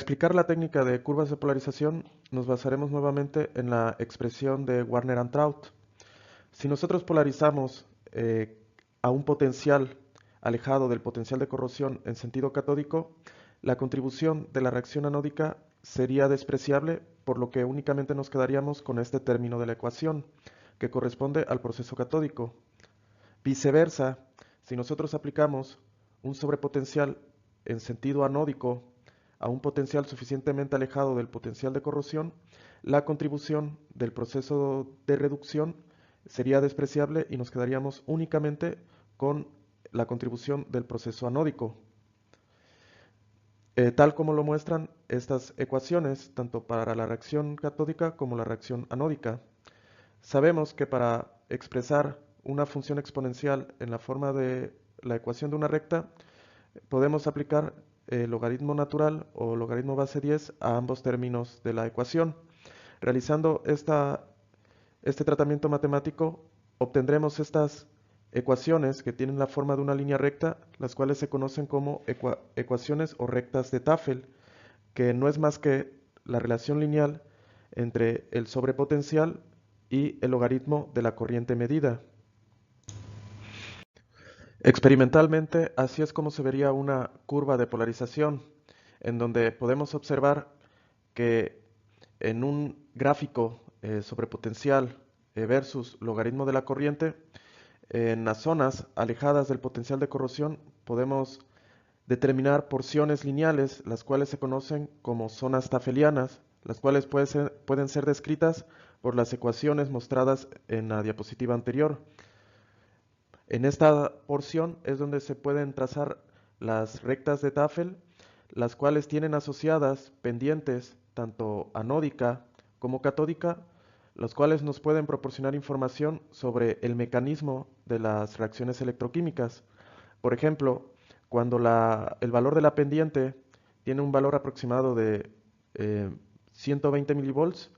Explicar la técnica de curvas de polarización, nos basaremos nuevamente en la expresión de Warner and Trout. Si nosotros polarizamos a un potencial alejado del potencial de corrosión en sentido catódico, la contribución de la reacción anódica sería despreciable, por lo que únicamente nos quedaríamos con este término de la ecuación, que corresponde al proceso catódico. Viceversa, si nosotros aplicamos un sobrepotencial en sentido anódico a un potencial suficientemente alejado del potencial de corrosión, la contribución del proceso de reducción sería despreciable y nos quedaríamos únicamente con la contribución del proceso anódico. Tal como lo muestran estas ecuaciones, tanto para la reacción catódica como la reacción anódica. Sabemos que para expresar una función exponencial en la forma de la ecuación de una recta, podemos aplicar el logaritmo natural o logaritmo base 10 a ambos términos de la ecuación. Realizando este tratamiento matemático, obtendremos estas ecuaciones que tienen la forma de una línea recta, las cuales se conocen como ecuaciones o rectas de Tafel, que no es más que la relación lineal entre el sobrepotencial y el logaritmo de la corriente medida. Experimentalmente, así es como se vería una curva de polarización, en donde podemos observar que en un gráfico sobrepotencial versus logaritmo de la corriente, en las zonas alejadas del potencial de corrosión podemos determinar porciones lineales, las cuales se conocen como zonas tafelianas, las cuales pueden ser descritas por las ecuaciones mostradas en la diapositiva anterior. En esta porción es donde se pueden trazar las rectas de Tafel, las cuales tienen asociadas pendientes tanto anódica como catódica, los cuales nos pueden proporcionar información sobre el mecanismo de las reacciones electroquímicas. Por ejemplo, cuando el valor de la pendiente tiene un valor aproximado de 120 milivolts,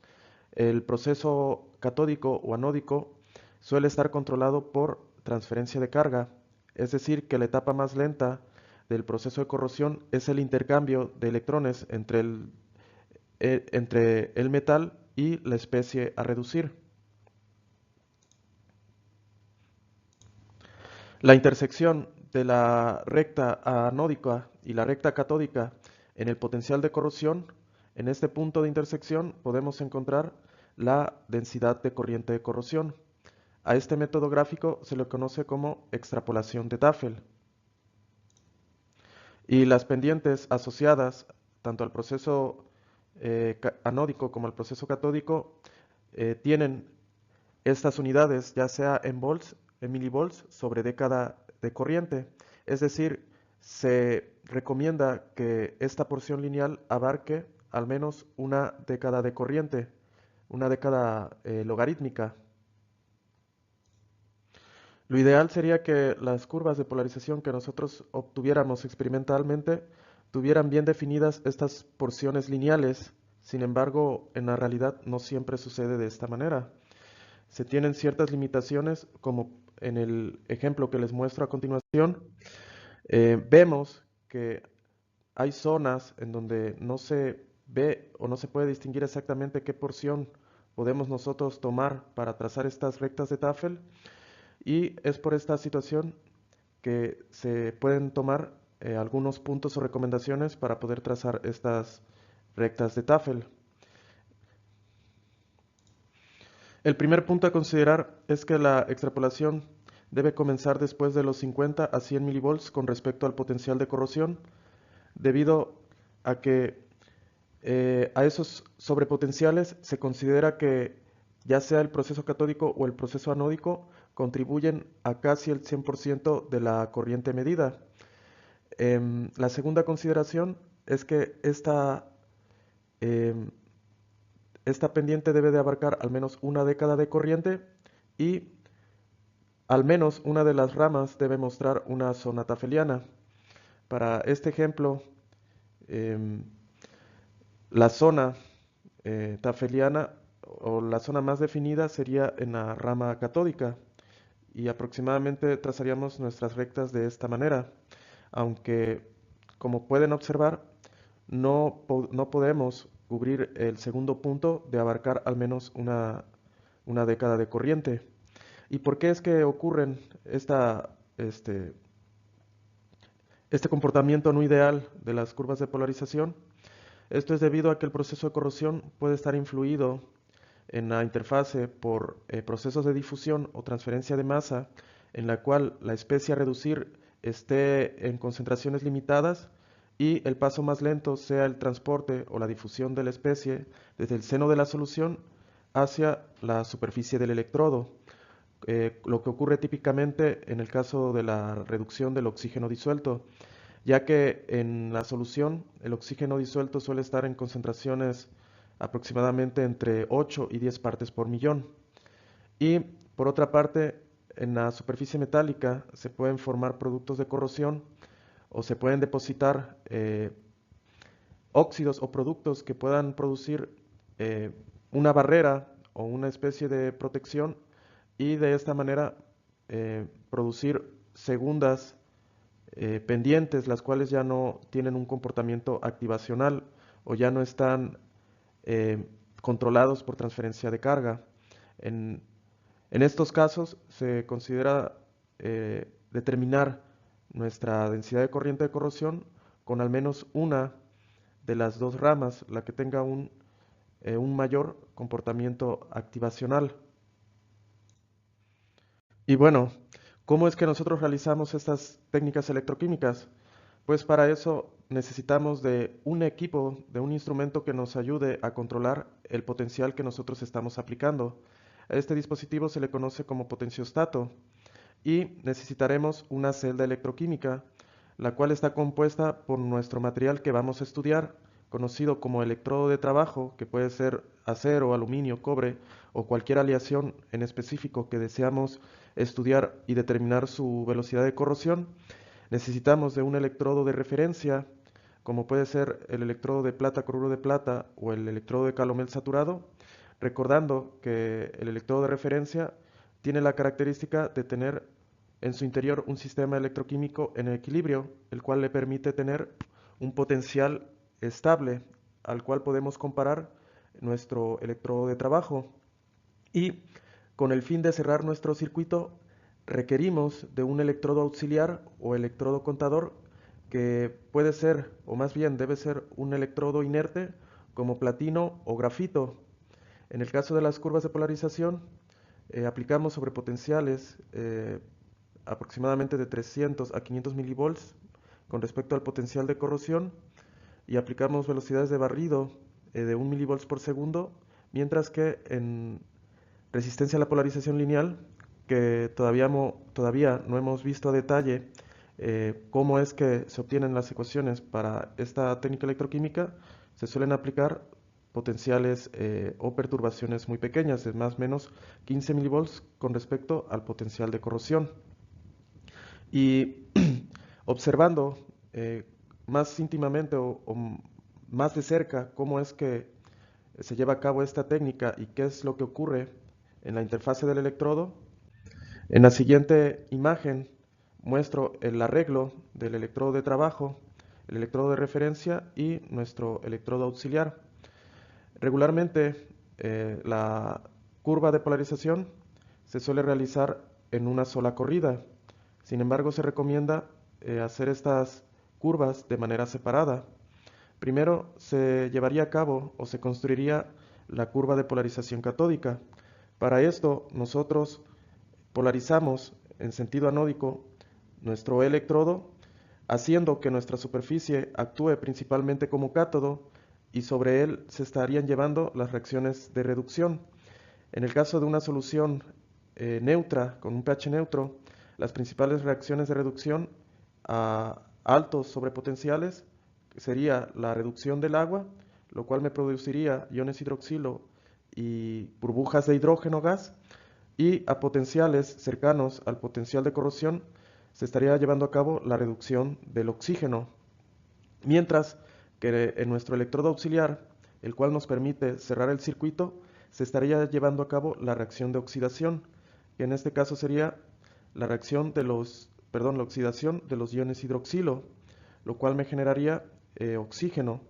el proceso catódico o anódico suele estar controlado por transferencia de carga, es decir, que la etapa más lenta del proceso de corrosión es el intercambio de electrones entre el metal y la especie a reducir. La intersección de la recta anódica y la recta catódica en el potencial de corrosión, en este punto de intersección podemos encontrar la densidad de corriente de corrosión. A este método gráfico se le conoce como extrapolación de Tafel. Y las pendientes asociadas tanto al proceso anódico como al proceso catódico tienen estas unidades ya sea en volts, en milivolts sobre década de corriente. Es decir, se recomienda que esta porción lineal abarque al menos una década de corriente, una década logarítmica. Lo ideal sería que las curvas de polarización que nosotros obtuviéramos experimentalmente tuvieran bien definidas estas porciones lineales. Sin embargo, en la realidad no siempre sucede de esta manera. Se tienen ciertas limitaciones, como en el ejemplo que les muestro a continuación. Vemos que hay zonas en donde no se ve o no se puede distinguir exactamente qué porción podemos nosotros tomar para trazar estas rectas de Tafel. Y es por esta situación que se pueden tomar algunos puntos o recomendaciones para poder trazar estas rectas de Tafel. El primer punto a considerar es que la extrapolación debe comenzar después de los 50 a 100 milivolts con respecto al potencial de corrosión, debido a que a esos sobrepotenciales se considera que ya sea el proceso catódico o el proceso anódico contribuyen a casi el 100% de la corriente medida. La segunda consideración es que em, esta pendiente debe de abarcar al menos una década de corriente y al menos una de las ramas debe mostrar una zona tafeliana. Para este ejemplo, em, la zona tafeliana o la zona más definida sería en la rama catódica y aproximadamente trazaríamos nuestras rectas de esta manera, aunque como pueden observar no podemos cubrir el segundo punto de abarcar al menos una década de corriente. ¿Y por qué es que ocurren este comportamiento no ideal de las curvas de polarización? Esto es debido a que el proceso de corrosión puede estar influido en la interfase por procesos de difusión o transferencia de masa, en la cual la especie a reducir esté en concentraciones limitadas y el paso más lento sea el transporte o la difusión de la especie desde el seno de la solución hacia la superficie del electrodo, lo que ocurre típicamente en el caso de la reducción del oxígeno disuelto, ya que en la solución el oxígeno disuelto suele estar en concentraciones aproximadamente entre 8 y 10 partes por millón. Y por otra parte, en la superficie metálica se pueden formar productos de corrosión o se pueden depositar óxidos o productos que puedan producir una barrera o una especie de protección y de esta manera producir segundas pendientes, las cuales ya no tienen un comportamiento activacional o ya no están eh, controlados por transferencia de carga. En, en estos casos se considera determinar nuestra densidad de corriente de corrosión con al menos una de las dos ramas, la que tenga un mayor comportamiento activacional. Y bueno, ¿cómo es que nosotros realizamos estas técnicas electroquímicas? Pues para eso necesitamos de un equipo, de un instrumento que nos ayude a controlar el potencial que nosotros estamos aplicando. A este dispositivo se le conoce como potenciostato y necesitaremos una celda electroquímica, la cual está compuesta por nuestro material que vamos a estudiar, conocido como electrodo de trabajo, que puede ser acero, aluminio, cobre o cualquier aleación en específico que deseamos estudiar y determinar su velocidad de corrosión. Necesitamos de un electrodo de referencia, como puede ser el electrodo de plata cloruro de plata o el electrodo de calomel saturado, recordando que el electrodo de referencia tiene la característica de tener en su interior un sistema electroquímico en equilibrio, el cual le permite tener un potencial estable al cual podemos comparar nuestro electrodo de trabajo. Y con el fin de cerrar nuestro circuito, requerimos de un electrodo auxiliar o electrodo contador que puede ser, o más bien debe ser, un electrodo inerte como platino o grafito. En el caso de las curvas de polarización, aplicamos sobrepotenciales aproximadamente de 300 a 500 milivolts con respecto al potencial de corrosión y aplicamos velocidades de barrido de 1 milivolts por segundo, mientras que en resistencia a la polarización lineal, que todavía no hemos visto a detalle cómo es que se obtienen las ecuaciones para esta técnica electroquímica, se suelen aplicar potenciales o perturbaciones muy pequeñas, de más o menos 15 milivolts con respecto al potencial de corrosión. Y observando más íntimamente o más de cerca cómo es que se lleva a cabo esta técnica y qué es lo que ocurre en la interfase del electrodo, en la siguiente imagen muestro el arreglo del electrodo de trabajo, el electrodo de referencia y nuestro electrodo auxiliar. Regularmente la curva de polarización se suele realizar en una sola corrida. Sin embargo, se recomienda hacer estas curvas de manera separada. Primero se llevaría a cabo o se construiría la curva de polarización catódica. Para esto nosotros polarizamos en sentido anódico nuestro electrodo, haciendo que nuestra superficie actúe principalmente como cátodo y sobre él se estarían llevando las reacciones de reducción. En el caso de una solución neutra, con un pH neutro, las principales reacciones de reducción a altos sobrepotenciales sería la reducción del agua, lo cual me produciría iones hidroxilo y burbujas de hidrógeno gas, y a potenciales cercanos al potencial de corrosión se estaría llevando a cabo la reducción del oxígeno, mientras que en nuestro electrodo auxiliar, el cual nos permite cerrar el circuito, se estaría llevando a cabo la reacción de oxidación, que en este caso sería la la oxidación de los iones hidroxilo, lo cual me generaría oxígeno.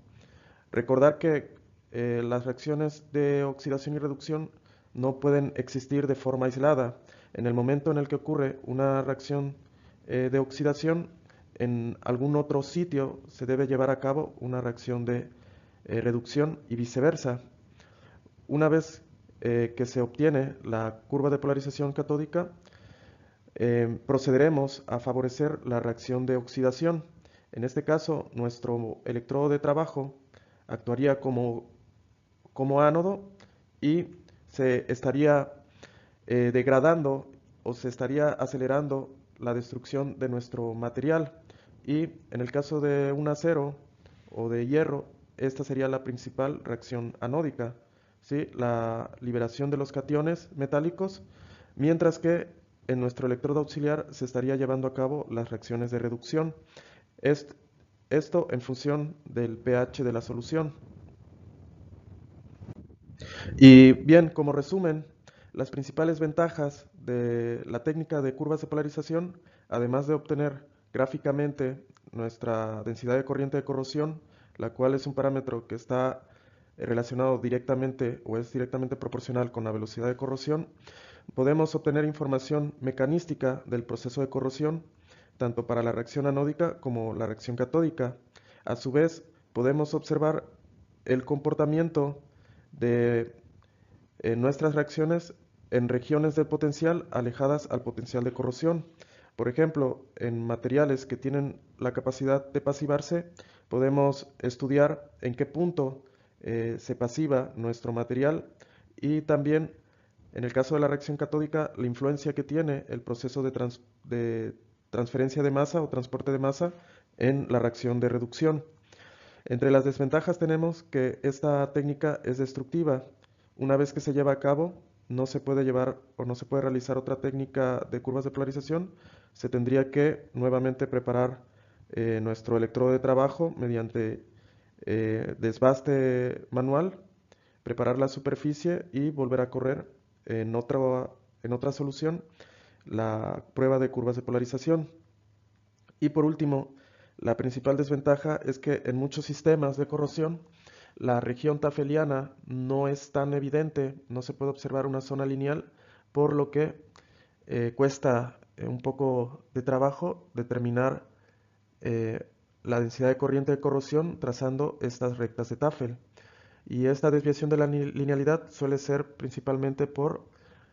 Recordar que las reacciones de oxidación y reducción no pueden existir de forma aislada. En el momento en el que ocurre una reacción de oxidación, en algún otro sitio se debe llevar a cabo una reacción de reducción y viceversa. Una vez que se obtiene la curva de polarización catódica, procederemos a favorecer la reacción de oxidación. En este caso, nuestro electrodo de trabajo actuaría como ánodo y se estaría degradando o se estaría acelerando la destrucción de nuestro material. Y en el caso de un acero o de hierro, esta sería la principal reacción anódica, ¿sí? La liberación de los cationes metálicos, mientras que en nuestro electrodo auxiliar se estaría llevando a cabo las reacciones de reducción. Esto en función del pH de la solución. Y bien, como resumen, las principales ventajas de la técnica de curvas de polarización, además de obtener gráficamente nuestra densidad de corriente de corrosión, la cual es un parámetro que está relacionado directamente o es directamente proporcional con la velocidad de corrosión, podemos obtener información mecanística del proceso de corrosión, tanto para la reacción anódica como la reacción catódica. A su vez, podemos observar el comportamiento de nuestras reacciones en regiones del potencial alejadas al potencial de corrosión. Por ejemplo, en materiales que tienen la capacidad de pasivarse, podemos estudiar en qué punto se pasiva nuestro material y también, en el caso de la reacción catódica, la influencia que tiene el proceso de transferencia de masa o transporte de masa en la reacción de reducción. Entre las desventajas tenemos que esta técnica es destructiva. Una vez que se lleva a cabo, no se puede llevar o no se puede realizar otra técnica de curvas de polarización. Se tendría que nuevamente preparar nuestro electrodo de trabajo mediante desbaste manual, preparar la superficie y volver a correr en otra solución la prueba de curvas de polarización. Y por último, la principal desventaja es que en muchos sistemas de corrosión la región tafeliana no es tan evidente, no se puede observar una zona lineal, por lo que cuesta un poco de trabajo determinar eh, la densidad de corriente de corrosión trazando estas rectas de Tafel. Y esta desviación de la linealidad suele ser principalmente por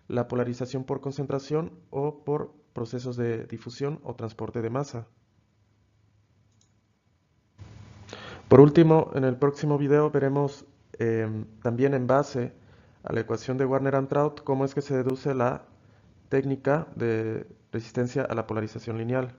la polarización por concentración o por procesos de difusión o transporte de masa. Por último, en el próximo video veremos también en base a la ecuación de Warner-Antraut cómo es que se deduce la técnica de resistencia a la polarización lineal.